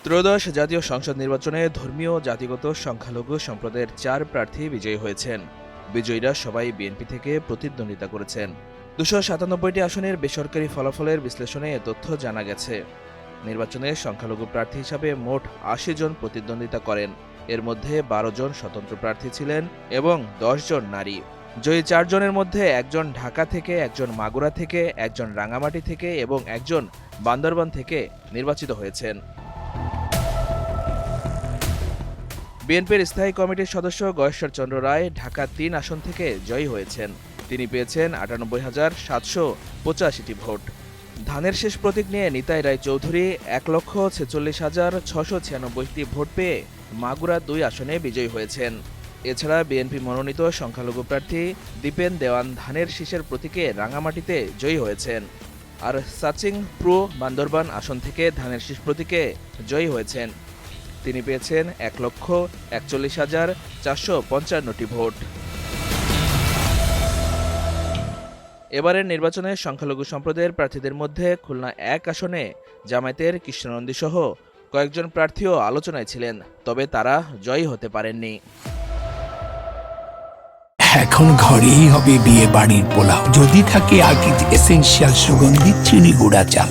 ত্রয়োদশ জাতীয় সংসদ নির্বাচনে ধর্মীয় ও জাতিগত সংখ্যালঘু সম্প্রদায়ের 4 প্রার্থী বিজয়ী হয়েছেন। বিজয়ীরা সবাই বিএনপি থেকে প্রতিদ্বন্দ্বিতা করেছেন। 297টি আসনের বেসরকারি ফলাফলের বিশ্লেষণে এ তথ্য জানা গেছে। নির্বাচনে সংখ্যালঘু প্রার্থী হিসাবে মোট 80 জন প্রতিদ্বন্দ্বিতা করেন। এর মধ্যে 12 জন স্বতন্ত্র প্রার্থী ছিলেন এবং 10 জন নারী। জয়ী 4 জনের মধ্যে একজন ঢাকা থেকে, একজন মাগুরা থেকে, একজন রাঙামাটি থেকে এবং একজন বান্দরবান থেকে নির্বাচিত হয়েছেন। বিএনপির স্থায়ী কমিটির সদস্য গয়েশ্বর চন্দ্র রায় ঢাকা 3 আসন থেকে জয়ী হয়েছেন। তিনি পেয়েছেন 98,785টি ভোট। ধানের শেষ প্রতীক নিয়ে নিতাই রায় চৌধুরী 1,46,696টি ভোট পেয়ে মাগুরা 2 আসনে বিজয়ী হয়েছেন। এছাড়া বিএনপি মনোনীত সংখ্যালঘু প্রার্থী দীপেন দেওয়ান ধানের শীষের প্রতীকে রাঙামাটিতে জয়ী হয়েছেন। আর সাচিং প্রো বান্দরবান আসন থেকে ধানের শীষ প্রতীকে জয়ী হয়েছেন। তিনি পেয়েছেন 1,41,455টি ভোট। এবারের নির্বাচনে সংখ্যালঘু সম্প্রদায়ের প্রার্থীদের মধ্যে খুলনা 1 আসনে জামায়াতের কৃষ্ণনন্দী সহ কয়েকজন প্রার্থীও আলোচনায় ছিলেন, তবে তারা জয়ী হতে পারেননি। এখন ঘরেই হবে বিয়ে বাড়ির পোলাও, যদি থাকে আকিজ এসেনশিয়াল সুগন্ধি চিনি গুঁড়া চাল।